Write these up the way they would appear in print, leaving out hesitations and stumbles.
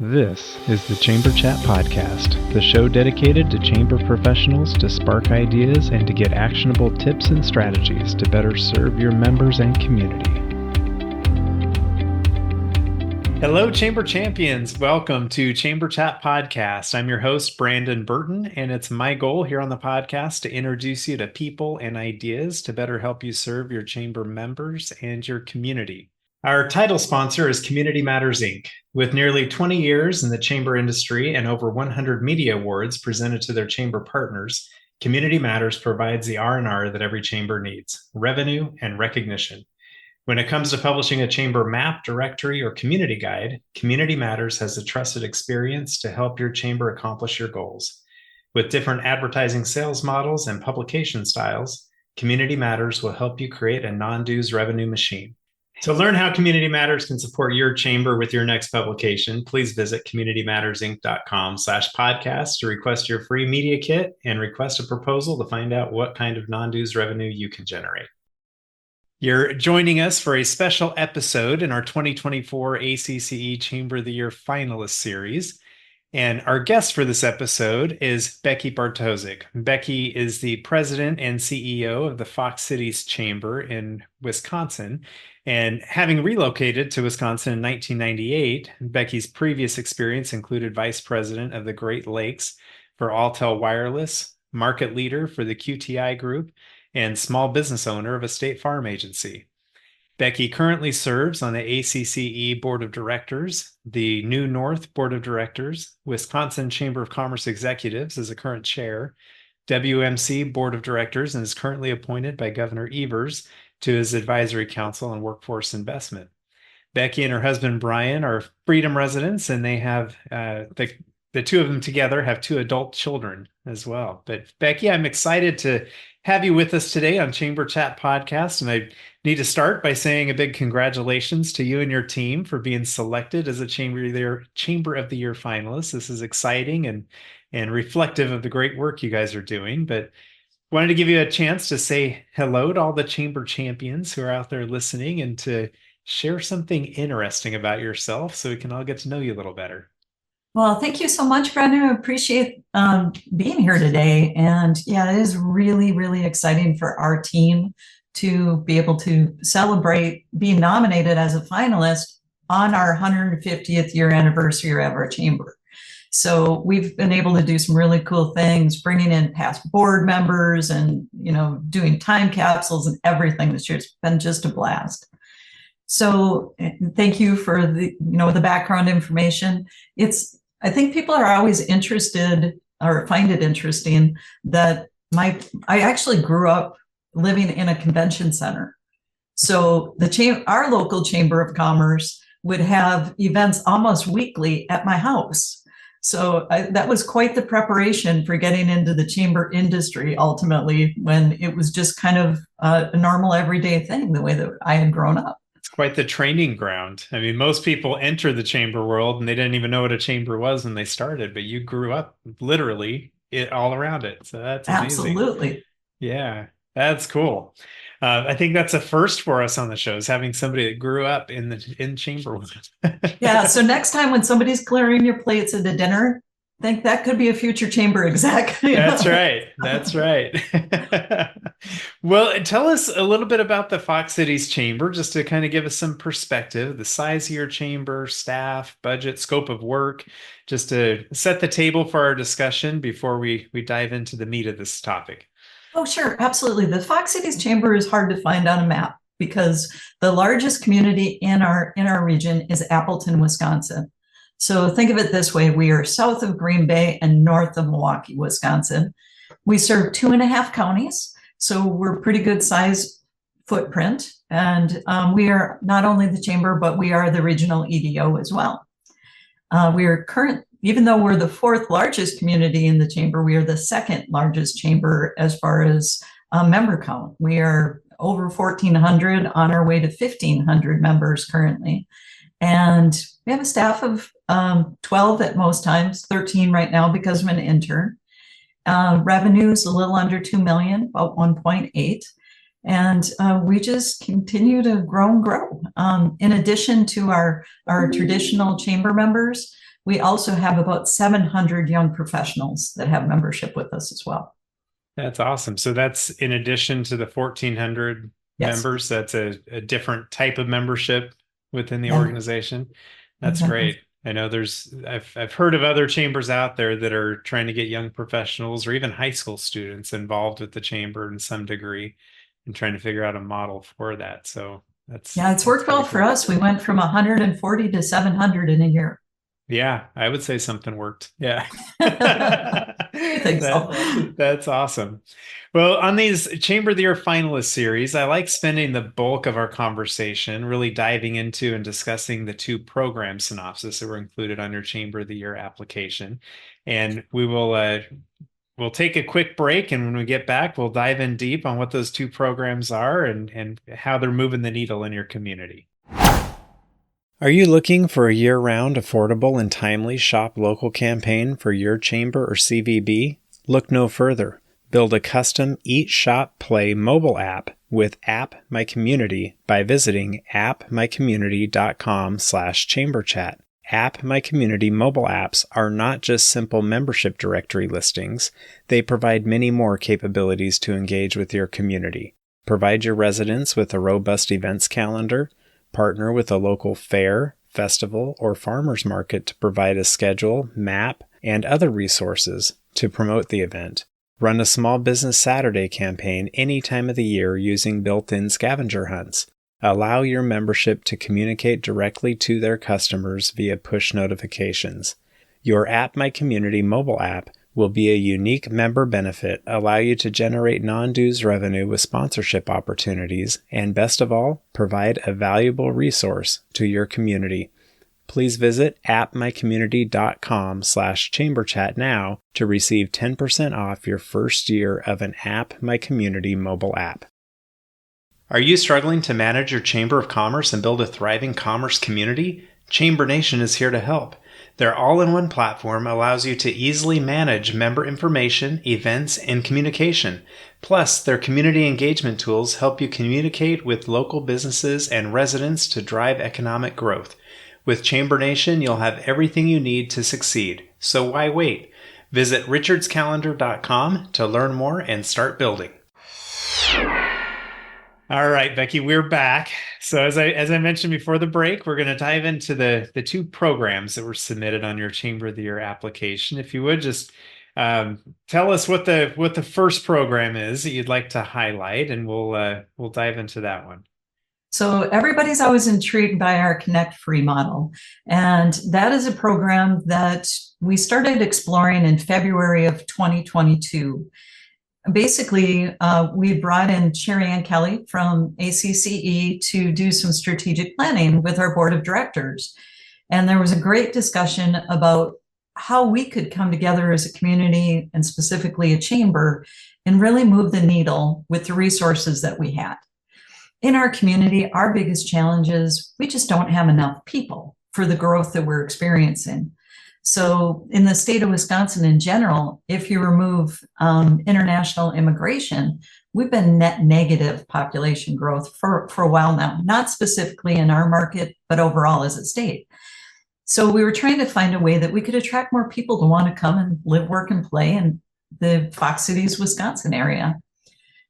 This is the Chamber Chat Podcast, the show dedicated to chamber professionals to spark ideas and to get actionable tips and strategies to better serve your members and community. Hello, Chamber Champions. Welcome to Chamber Chat Podcast. I'm your host, Brandon Burton, and it's my goal here on the podcast to introduce you to people and ideas to better help you serve your chamber members and your community. Our title sponsor is Community Matters, Inc. With nearly 20 years in the chamber industry and over 100 media awards presented to their chamber partners, Community Matters provides the R&R that every chamber needs, revenue and recognition. When it comes to publishing a chamber map, directory, or community guide, Community Matters has the trusted experience to help your chamber accomplish your goals. With different advertising sales models and publication styles, Community Matters will help you create a non-dues revenue machine. To learn how Community Matters can support your chamber with your next publication, please visit communitymattersinc.com/podcast to request your free media kit and request a proposal to find out what kind of non-dues revenue you can generate. You're joining us for a special episode in our 2024 ACCE Chamber of the Year Finalist Series. And our guest for this episode is Becky Bartoszek. Becky is the president and CEO of the Fox Cities Chamber in Wisconsin. And having relocated to Wisconsin in 1998, Becky's previous experience included vice president of the Great Lakes for Alltel Wireless, market leader for the QTI Group, and small business owner of a state farm agency. Becky currently serves on the ACCE Board of Directors, the New North Board of Directors, Wisconsin Chamber of Commerce Executives as a current chair, WMC Board of Directors, and is currently appointed by Governor Evers to his Advisory Council on Workforce Investment. Becky and her husband, Brian, are Freedom residents, and they have the two of them together have two adult children as well. But Becky, I'm excited to have you with us today on Chamber Chat Podcast. And I need to start by saying a big congratulations to you and your team for being selected as a Chamber of the Year finalist. This is exciting and reflective of the great work you guys are doing. But wanted to give you a chance to say hello to all the Chamber champions who are out there listening and to share something interesting about yourself so we can all get to know you a little better. Well, thank you so much, Brandon. I appreciate being here today. And yeah, it is really, really exciting for our team to be able to celebrate being nominated as a finalist on our 150th year anniversary of our chamber. So we've been able to do some really cool things, bringing in past board members and, doing time capsules and everything this year. It's been just a blast. So thank you for the background information. I think people are always interested or find it interesting that I actually grew up living in a convention center. So our local Chamber of Commerce would have events almost weekly at my house. So that was quite the preparation for getting into the chamber industry ultimately, when it was just kind of a normal everyday thing, the way that I had grown up. It's quite the training ground. I mean, most people enter the chamber world and they didn't even know what a chamber was when they started, but you grew up literally all around it. So that's amazing. Absolutely. Yeah, that's cool. I think that's a first for us on the show, is having somebody that grew up in chamber with us. Yeah. So next time when somebody's clearing your plates at a dinner, I think that could be a future chamber exec. That's right. That's right. Well, tell us a little bit about the Fox Cities Chamber, just to kind of give us some perspective, the size of your chamber, staff, budget, scope of work, just to set the table for our discussion before we dive into the meat of this topic. Oh, sure. Absolutely. The Fox Cities Chamber is hard to find on a map because the largest community in our region is Appleton, Wisconsin. So think of it this way. We are south of Green Bay and north of Milwaukee, Wisconsin. We serve 2.5 counties. So we're pretty good size footprint. And we are not only the chamber, but we are the regional EDO as well. Even though we're the 4th largest community in the chamber, we are the 2nd largest chamber as far as member count. We are over 1,400, on our way to 1,500 members currently. And we have a staff of 12 at most times, 13 right now because of an intern. Revenue's a little under 2 million, about 1.8. And we just continue to grow and grow. In addition to our traditional chamber members, we also have about 700 young professionals that have membership with us as well. That's awesome. So that's in addition to the 1,400 Yes. members, that's a different type of membership within the Yeah, organization. That's exactly. great. I know I've heard of other chambers out there that are trying to get young professionals or even high school students involved with the chamber in some degree and trying to figure out a model for that. So Yeah, it's that's worked well pretty for cool. us. We went from 140 to 700 in a year. Yeah, I would say something worked. Yeah. I think so. That's awesome. Well, on these Chamber of the Year finalist series, I like spending the bulk of our conversation really diving into and discussing the two program synopses that were included on your Chamber of the Year application. And we'll take a quick break, and when we get back, we'll dive in deep on what those two programs are and how they're moving the needle in your community. Are you looking for a year-round, affordable, and timely shop local campaign for your chamber or CVB? Look no further. Build a custom Eat, Shop, Play mobile app with App My Community by visiting appmycommunity.com/chamberchat. App My Community mobile apps are not just simple membership directory listings. They provide many more capabilities to engage with your community. Provide your residents with a robust events calendar. Partner with a local fair, festival, or farmers market to provide a schedule, map, and other resources to promote the event. Run a small business Saturday campaign any time of the year using built-in scavenger hunts. Allow your membership to communicate directly to their customers via push notifications. Your App My Community mobile app will be a unique member benefit, allow you to generate non-dues revenue with sponsorship opportunities, and best of all, provide a valuable resource to your community. Please visit appmycommunity.com/chamberchat now to receive 10% off your first year of an App My Community mobile app. Are you struggling to manage your Chamber of Commerce and build a thriving commerce community? Chamber Nation is here to help. Their all-in-one platform allows you to easily manage member information, events, and communication. Plus, their community engagement tools help you communicate with local businesses and residents to drive economic growth. With Chamber Nation, you'll have everything you need to succeed. So why wait? Visit richardscalendar.com to learn more and start building. All right, Becky, we're back. So as I mentioned before the break, we're going to dive into the two programs that were submitted on your Chamber of the Year application. If you would just tell us what the first program is that you'd like to highlight, and we'll dive into that one. So everybody's always intrigued by our Connect Free model, and that is a program that we started exploring in February of 2022. Basically, we brought in Sherry Ann Kelly from ACCE to do some strategic planning with our board of directors. And there was a great discussion about how we could come together as a community and specifically a chamber and really move the needle with the resources that we had. In our community, our biggest challenge is we just don't have enough people for the growth that we're experiencing. So in the state of Wisconsin in general, if you remove international immigration, we've been net negative population growth for a while now, not specifically in our market, but overall as a state. So we were trying to find a way that we could attract more people to want to come and live, work, and play in the Fox Cities, Wisconsin area.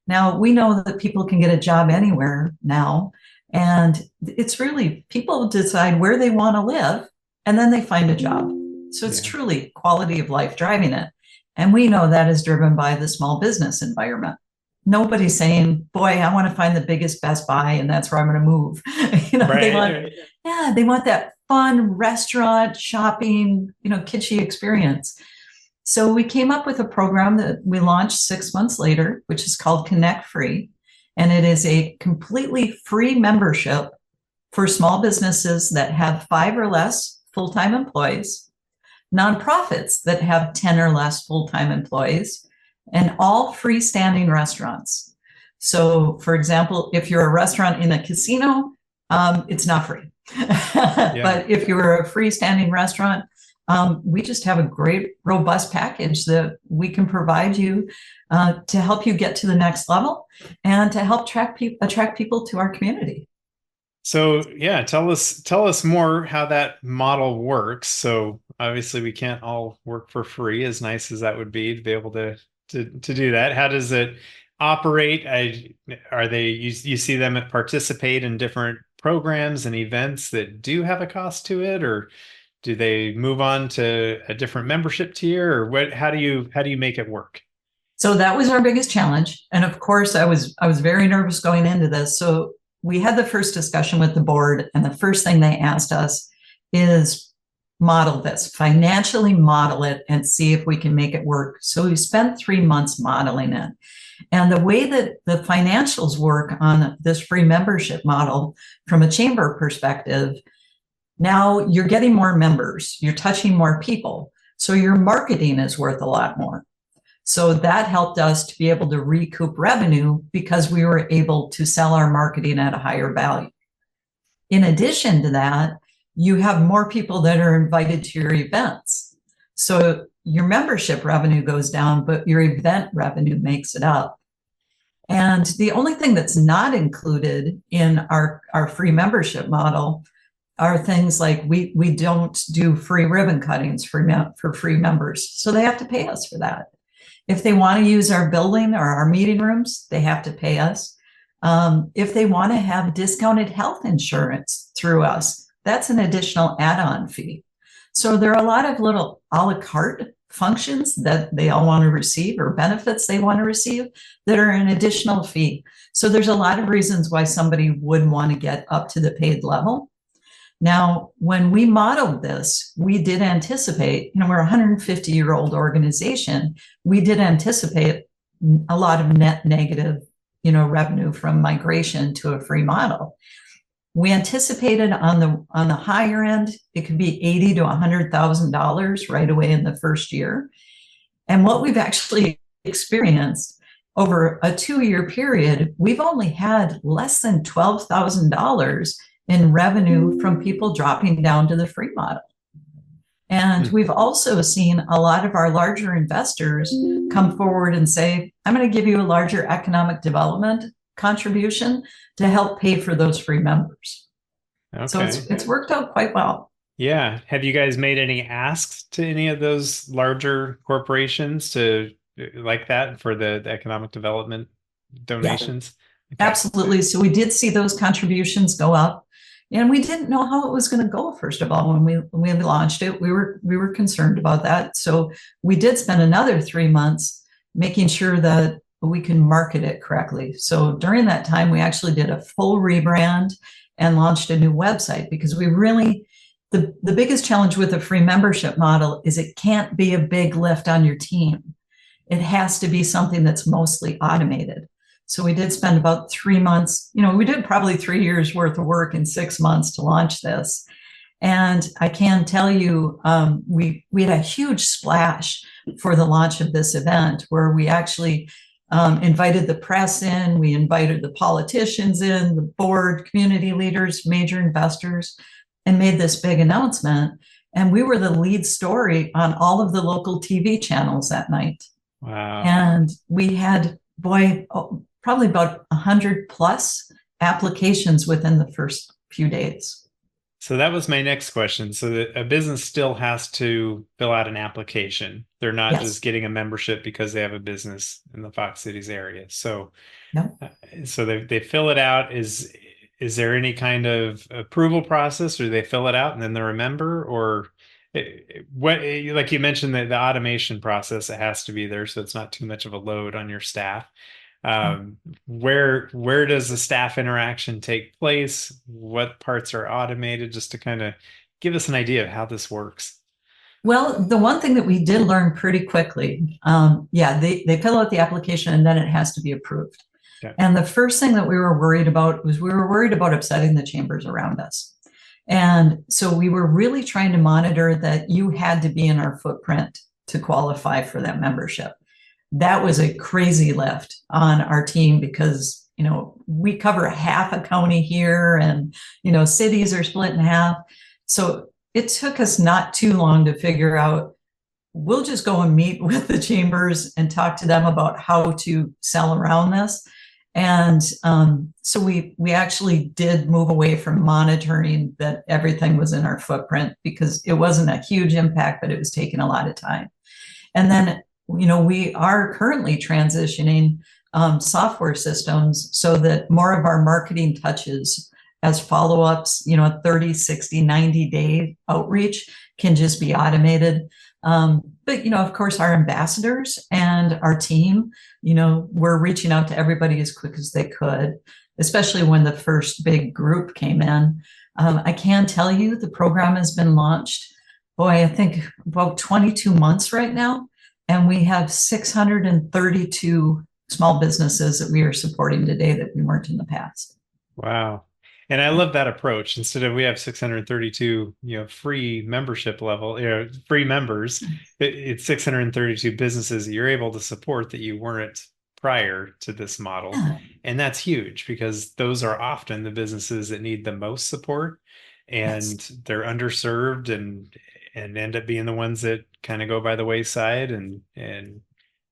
Now, we know that people can get a job anywhere now, and it's really people decide where they want to live, and then they find a job. So it's truly quality of life driving it. And we know that is driven by the small business environment. Nobody's saying, boy, I want to find the biggest Best Buy and that's where I'm going to move. They want that fun restaurant, shopping, kitschy experience. So we came up with a program that we launched 6 months later, which is called Connect Free. And it is a completely free membership for small businesses that have 5 or less full-time employees, nonprofits that have 10 or less full-time employees, and all freestanding restaurants. So, for example, if you're a restaurant in a casino, it's not free. But if you're a freestanding restaurant, we just have a great, robust package that we can provide you to help you get to the next level and to help attract people to our community. So tell us more how that model works. So Obviously, we can't all work for free, as nice as that would be to be able to do that. How does it operate? Are they you see them participate in different programs and events that do have a cost to it, or do they move on to a different membership tier, or what? How do you make it work? So that was our biggest challenge. And of course, I was very nervous going into this. So we had the first discussion with the board, and the first thing they asked us is model this, financially model it, and see if we can make it work. So we spent 3 months modeling it. And the way that the financials work on this free membership model from a chamber perspective, now you're getting more members, you're touching more people. So your marketing is worth a lot more. So that helped us to be able to recoup revenue because we were able to sell our marketing at a higher value. In addition to that, you have more people that are invited to your events. So your membership revenue goes down, but your event revenue makes it up. And the only thing that's not included in our free membership model are things like we don't do free ribbon cuttings for free members. So they have to pay us for that. If they want to use our building or our meeting rooms, they have to pay us. If they want to have discounted health insurance through us, that's an additional add-on fee. So there are a lot of little a la carte functions that they all want to receive, or benefits they want to receive, that are an additional fee. So there's a lot of reasons why somebody would want to get up to the paid level. Now, when we modeled this, we did anticipate, we're a 150-year-old organization. We did anticipate a lot of net negative, revenue from migration to a free model. We anticipated on the higher end, it could be $80,000 to $100,000 right away in the first year. And what we've actually experienced over a 2-year period, we've only had less than $12,000 in revenue from people dropping down to the free model. And we've also seen a lot of our larger investors come forward and say, I'm going to give you a larger economic development contribution to help pay for those free members. Okay. So it's worked out quite well. Yeah. Have you guys made any asks to any of those larger corporations to like that for the economic development donations? Yeah. Okay. Absolutely. So we did see those contributions go up. And we didn't know how it was going to go, first of all, when we launched it. We were concerned about that. So we did spend another 3 months making sure that we can market it correctly. So during that time, we actually did a full rebrand and launched a new website, because we really, the biggest challenge with a free membership model is it can't be a big lift on your team. It has to be something that's mostly automated. So we did spend about 3 months, we did probably 3 years worth of work in 6 months to launch this. And I can tell you, we had a huge splash for the launch of this event, where we actually invited the press in, we invited the politicians in, the board, community leaders, major investors, and made this big announcement. And we were the lead story on all of the local TV channels that night. Wow. And we had, probably about 100 plus applications within the first few days. So that was my next question. So that a business still has to fill out an application. They're not just getting a membership because they have a business in the Fox Cities area. So, so they fill it out. Is there any kind of approval process, or do they fill it out and then they're a member, or what? Like you mentioned, the automation process, it has to be there, so it's not too much of a load on your staff. Where does the staff interaction take place? What parts are automated, just to kind of give us an idea of how this works? Well, the one thing that we did learn pretty quickly, they fill out the application and then it has to be approved. Okay. And the first thing that we were worried about was upsetting the chambers around us. And so we were really trying to monitor that you had to be in our footprint to qualify for that membership. That was a crazy lift on our team, because, we cover half a county here, and, cities are split in half. So it took us not too long to figure out, we'll just go and meet with the chambers and talk to them about how to sell around this. And so we actually did move away from monitoring that everything was in our footprint, because it wasn't a huge impact, but it was taking a lot of time. And then, we are currently transitioning software systems so that more of our marketing touches as follow-ups, 30, 60, 90-day outreach can just be automated. But, of course, our ambassadors and our team, we're reaching out to everybody as quick as they could, especially when the first big group came in. I can tell you the program has been launched, I think about 22 months right now. And we have 632 small businesses that we are supporting today that we weren't in the past. Wow. And I love that approach. Instead of we have 632, free membership level, free members, it's 632 businesses that you're able to support that you weren't prior to this model. Yeah. And that's huge, because those are often the businesses that need the most support, and Yes. they're underserved and end up being the ones that kind of go by the wayside and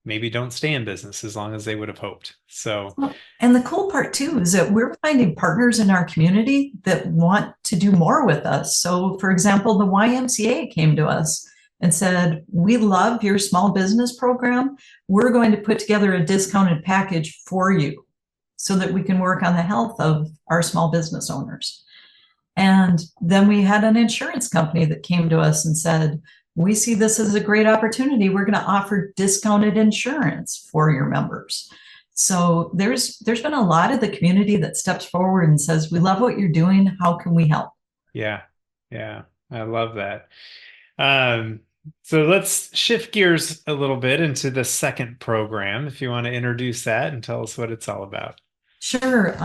maybe don't stay in business as long as they would have hoped. So, and the cool part too is that we're finding partners in our community that want to do more with us. So, for example, the YMCA came to us and said, "We love your small business program. We're going to put together a discounted package for you so that we can work on the health of our small business owners." And then we had an insurance company that came to us and said, "We see this as a great opportunity. We're going to offer discounted insurance for your members." So there's been a lot of the community that steps forward and says, "We love what you're doing. How can we help?" Yeah. I love that. So let's shift gears a little bit into the second program, if you want to introduce that and tell us what it's all about. Sure.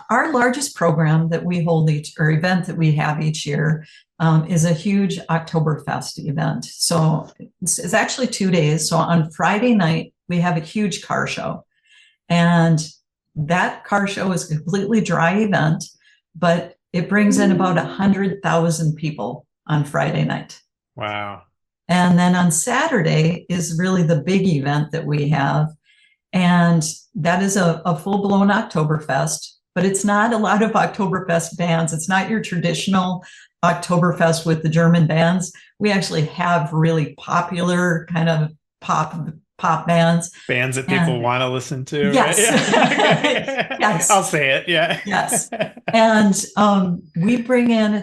Our largest program that we hold event that we have each year is a huge Oktoberfest event. So it's actually 2 days. So on Friday night, we have a huge car show. And that car show is a completely dry event, but it brings in about 100,000 people on Friday night. Wow. And then on Saturday is really the big event that we have. And that is a full-blown Oktoberfest, but it's not a lot of Oktoberfest bands. It's not your traditional Oktoberfest with the German bands. We actually have really popular kind of pop bands. Bands that people want to listen to. Yes. Right? Yes. I'll say it. Yeah. Yes. And we bring in,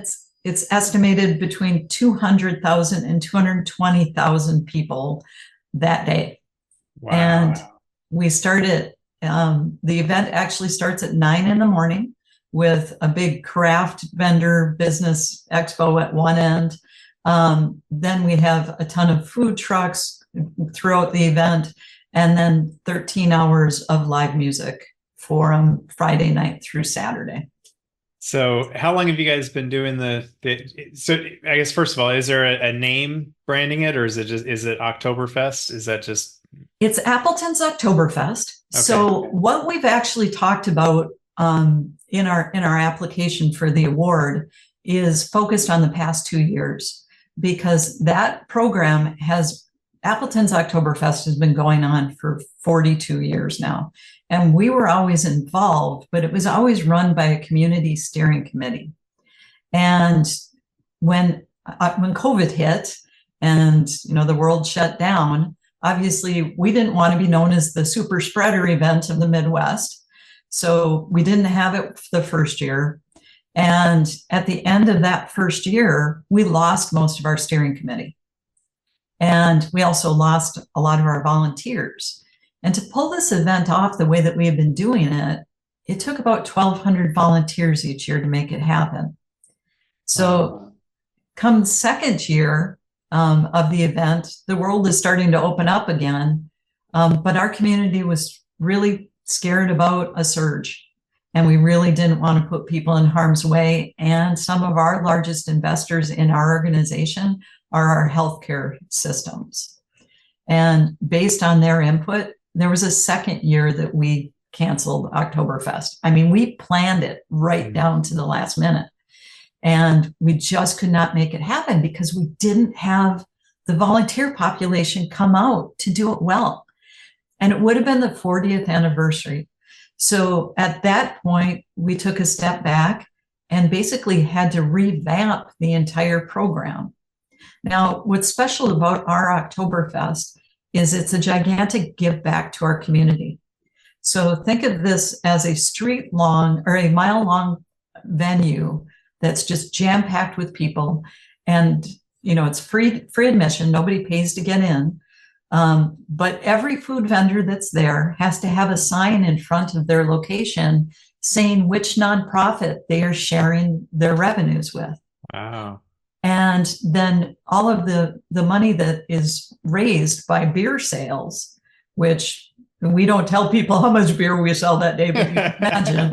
it's estimated between 200,000 and 220,000 people that day. Wow. And we started, the event actually starts at 9 a.m. with a big craft vendor business expo at one end. Then we have a ton of food trucks throughout the event, and then 13 hours of live music from Friday night through Saturday. So how long have you guys been doing so I guess, first of all, is there a name branding it, or is it Oktoberfest? Is that just? It's Appleton's Oktoberfest. Okay. So what we've actually talked about in our application for the award is focused on the past 2 years, because that program Appleton's Oktoberfest has been going on for 42 years now. And we were always involved, but it was always run by a community steering committee. And when COVID hit and the world shut down, obviously we didn't want to be known as the super spreader event of the Midwest. So we didn't have it the first year. And at the end of that first year, we lost most of our steering committee. And we also lost a lot of our volunteers. And to pull this event off the way that we have been doing it, it took about 1,200 volunteers each year to make it happen. So come the second year of the event, the world is starting to open up again. But our community was really scared about a surge. And we really didn't want to put people in harm's way. And some of our largest investors in our organization are our healthcare systems. And based on their input, there was a second year that we canceled Oktoberfest. I mean, we planned it right down to the last minute. And we just could not make it happen because we didn't have the volunteer population come out to do it well. And it would have been the 40th anniversary. So at that point, we took a step back and basically had to revamp the entire program. Now, what's special about our Oktoberfest is it's a gigantic give back to our community. So think of this as a street long or a mile long venue that's just jam packed with people. And, it's free admission. Nobody pays to get in. But every food vendor that's there has to have a sign in front of their location saying which nonprofit they are sharing their revenues with. Wow. And then all of the money that is raised by beer sales, which we don't tell people how much beer we sell that day, but you can imagine.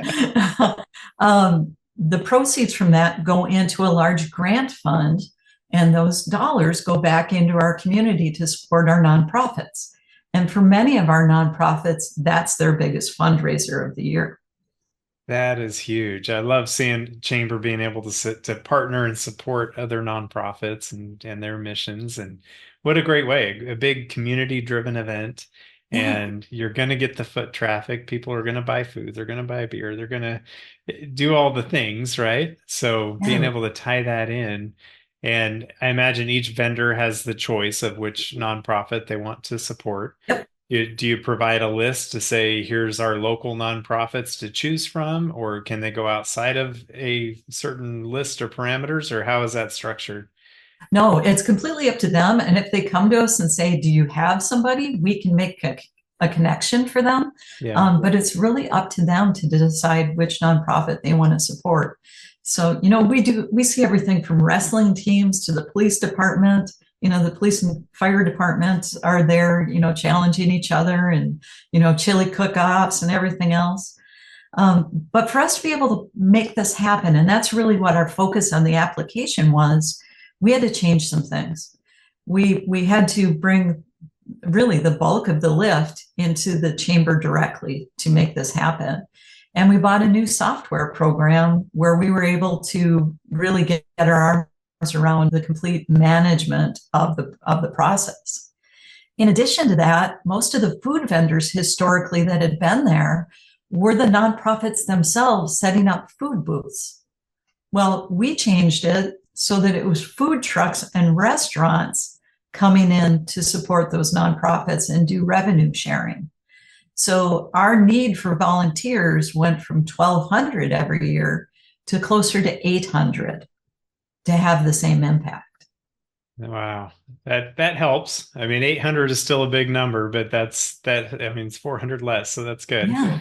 The proceeds from that go into a large grant fund, and those dollars go back into our community to support our nonprofits. And for many of our nonprofits, that's their biggest fundraiser of the year. That is huge. I love seeing Chamber being able to partner and support other nonprofits and their missions. And what a great way, a big community driven event. And you're going to get the foot traffic. People are going to buy food. They're going to buy beer. They're going to do all the things, right? So being able to tie that in. And I imagine each vendor has the choice of which nonprofit they want to support. Yep. Do you provide a list to say, here's our local nonprofits to choose from, or can they go outside of a certain list or parameters, or how is that structured? No, it's completely up to them. And if they come to us and say, do you have somebody, we can make a connection for them. Yeah. But it's really up to them to decide which nonprofit they want to support. So, we see everything from wrestling teams to the police department. The police and fire departments are there, challenging each other and, chili cook-offs and everything else. But for us to be able to make this happen, and that's really what our focus on the application was, we had to change some things. We had to bring really the bulk of the lift into the chamber directly to make this happen. And we bought a new software program where we were able to really get our arms around the complete management of the process. In addition to that, most of the food vendors historically that had been there were the nonprofits themselves setting up food booths. Well, we changed it so that it was food trucks and restaurants coming in to support those nonprofits and do revenue sharing. So our need for volunteers went from 1,200 every year to closer to 800 to have the same impact. Wow. That helps. I mean, 800 is still a big number, but it's 400 less. So that's good. Yeah.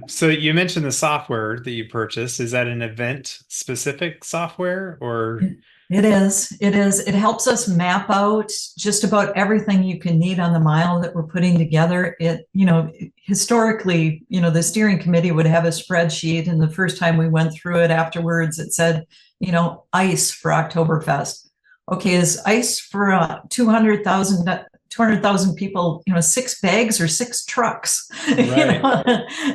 So you mentioned the software that you purchased. Is that an event specific software or? It is. It helps us map out just about everything you can need on the mile that we're putting together. Historically, the steering committee would have a spreadsheet, and the first time we went through it afterwards, it said, ice for Oktoberfest. Okay, is ice for 200,000 people, 6 bags or 6 trucks? Right.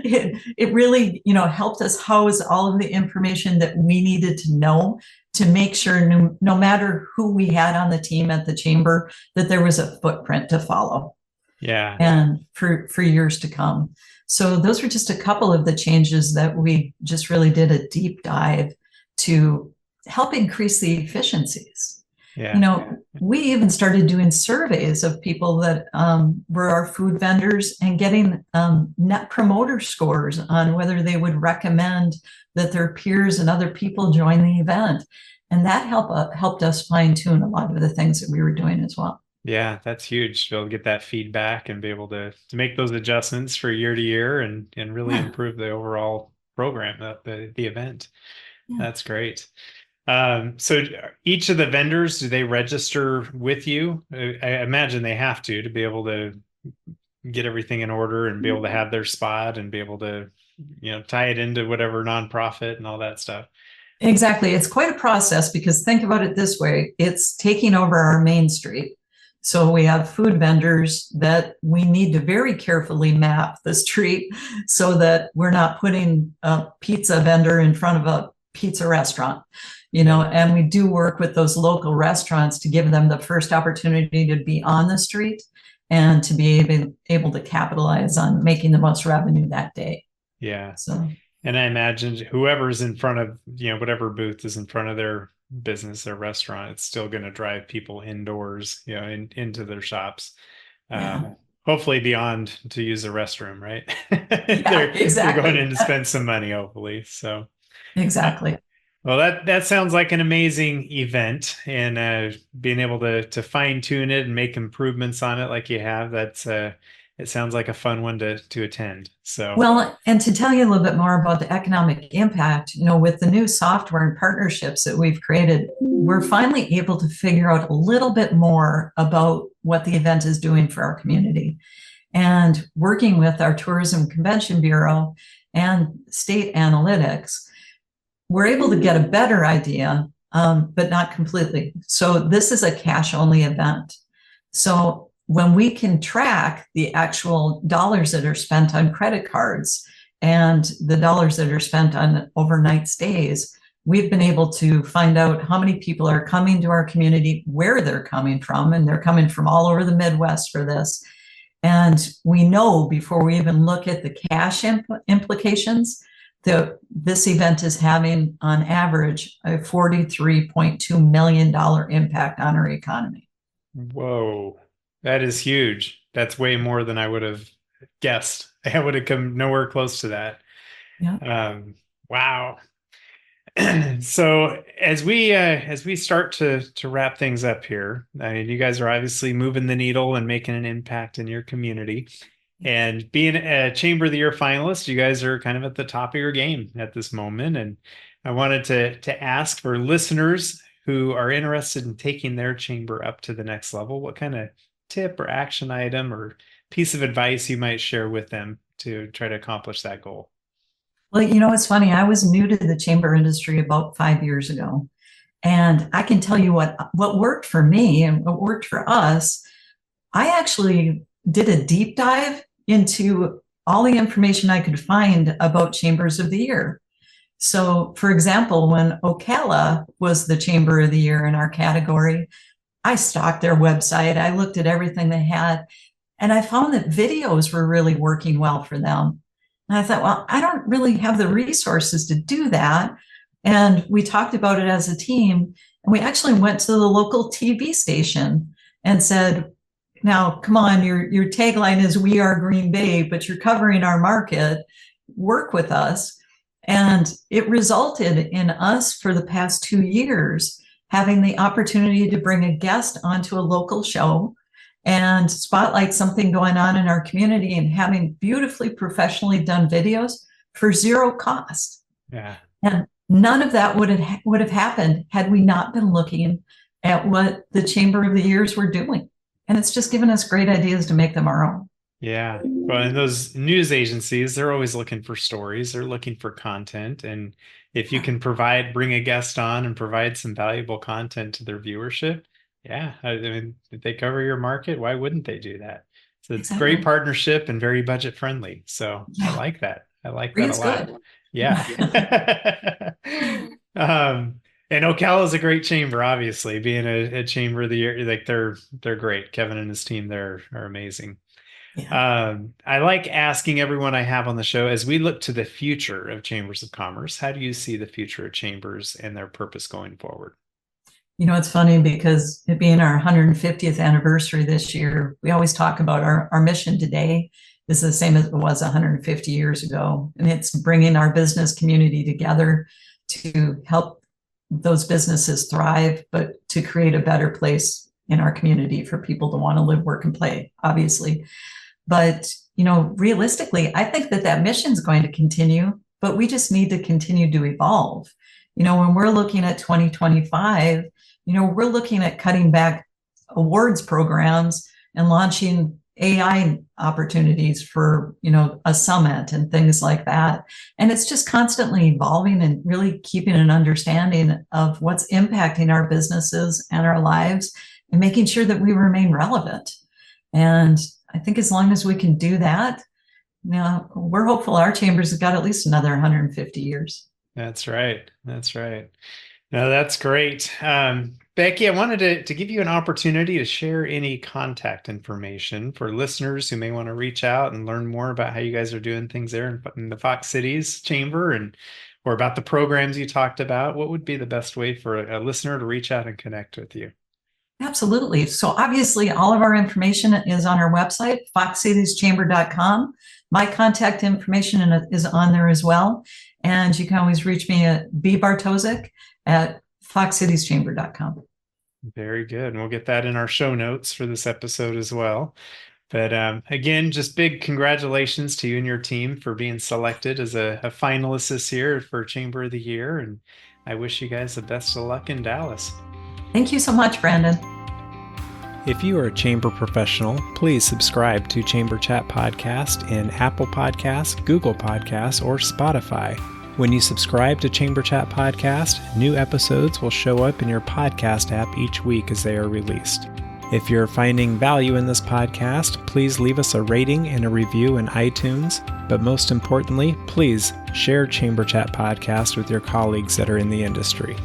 It really, helped us house all of the information that we needed to know to make sure no matter who we had on the team at the chamber, that there was a footprint to follow. Yeah. And for years to come. So those were just a couple of the changes that we just really did a deep dive to help increase the efficiencies. Yeah. We even started doing surveys of people that were our food vendors and getting net promoter scores on whether they would recommend that their peers and other people join the event. And that helped us fine tune a lot of the things that we were doing as well. Yeah, that's huge to be able to get that feedback and be able to make those adjustments for year to year and really improve the overall program, the event. Yeah. That's great. So each of the vendors, do they register with you? I imagine they have to be able to get everything in order and be able to have their spot and be able to, tie it into whatever nonprofit and all that stuff. Exactly. It's quite a process because think about it this way. It's taking over our main street. So we have food vendors that we need to very carefully map the street so that we're not putting a pizza vendor in front of a pizza restaurant, and we do work with those local restaurants to give them the first opportunity to be on the street. and to be able to capitalize on making the most revenue that day. Yeah. So, and I imagine whoever's in front of, whatever booth is in front of their business, their restaurant, it's still going to drive people indoors, into their shops. yeah. Hopefully beyond to use the restroom, right? Yeah, They're going exactly. in to spend some money, hopefully. So, Exactly. well, that sounds like an amazing event, and being able to fine tune it and make improvements on it like you have, it sounds like a fun one to attend. So, Well, and to tell you a little bit more about the economic impact, with the new software and partnerships that we've created, we're finally able to figure out a little bit more about what the event is doing for our community. And working with our Tourism Convention Bureau and state analytics, we're able to get a better idea, but not completely. So this is a cash only event. So when we can track the actual dollars that are spent on credit cards and the dollars that are spent on overnight stays, we've been able to find out how many people are coming to our community, where they're coming from, and they're coming from all over the Midwest for this. And we know before we even look at the cash implications that this event is having on average a $43.2 million impact on our economy. whoa, that is huge. That's way more than I would have guessed. I would have come nowhere close to that. Yeah. Wow. So as we start to wrap things up here, I mean, you guys are obviously moving the needle and making an impact in your community. And being a Chamber of the Year finalist, you guys are kind of at the top of your game at this moment. And I wanted to ask for listeners who are interested in taking their chamber up to the next level, what kind of tip or action item or piece of advice you might share with them to try to accomplish that goal. Well, it's funny. I was new to the chamber industry about 5 years ago. And I can tell you what worked for me and what worked for us. I actually did a deep dive into all the information I could find about Chambers of the Year. So, for example, when Ocala was the Chamber of the Year in our category, I stalked their website. I looked at everything they had, and I found that videos were really working well for them. And I thought, well, I don't really have the resources to do that. And we talked about it as a team. And we actually went to the local TV station and said, now, come on, your tagline is "We are Green Bay," but you're covering our market. Work with us. And it resulted in us for the past 2 years having the opportunity to bring a guest onto a local show and spotlight something going on in our community and having beautifully professionally done videos for zero cost. Yeah. And none of that would have happened had we not been looking at what the Chamber of the Years were doing. And it's just given us great ideas to make them our own. Yeah. Well, and those news agencies, they're always looking for stories. They're looking for content. And if you can bring a guest on and provide some valuable content to their viewership, yeah, I mean, if they cover your market, why wouldn't they do that? So it's Exactly. great partnership and very budget friendly. So Yeah. I like that. I like Free that a is lot. good. Yeah. And Ocala is a great chamber, obviously, being a chamber of the year. Like they're great. Kevin and his team, are amazing. Yeah. I like asking everyone I have on the show, as we look to the future of chambers of commerce, how do you see the future of chambers and their purpose going forward? It's funny because it being our 150th anniversary this year, we always talk about our mission today is the same as it was 150 years ago. And it's bringing our business community together to help those businesses thrive, but to create a better place in our community for people to want to live, work, and play, obviously. But, realistically, I think that mission is going to continue, but we just need to continue to evolve. When we're looking at 2025, we're looking at cutting back awards programs and launching AI opportunities for, a summit and things like that. And it's just constantly evolving and really keeping an understanding of what's impacting our businesses and our lives and making sure that we remain relevant. And I think as long as we can do that, we're hopeful our chambers have got at least another 150 years. That's right. That's right. No, that's great. Becky, I wanted to give you an opportunity to share any contact information for listeners who may want to reach out and learn more about how you guys are doing things there in the Fox Cities Chamber or about the programs you talked about. What would be the best way for a listener to reach out and connect with you? Absolutely. So obviously all of our information is on our website, foxcitieschamber.com. My contact information is on there as well. And you can always reach me at B Bartoszek at foxcitieschamber.com. Very good. And we'll get that in our show notes for this episode as well. But again, just big congratulations to you and your team for being selected as a finalist this year for Chamber of the Year. And I wish you guys the best of luck in Dallas. Thank you so much, Brandon. If you are a Chamber professional, please subscribe to Chamber Chat Podcast in Apple Podcasts, Google Podcasts, or Spotify. When you subscribe to Chamber Chat Podcast, new episodes will show up in your podcast app each week as they are released. If you're finding value in this podcast, please leave us a rating and a review in iTunes. But most importantly, please share Chamber Chat Podcast with your colleagues that are in the industry.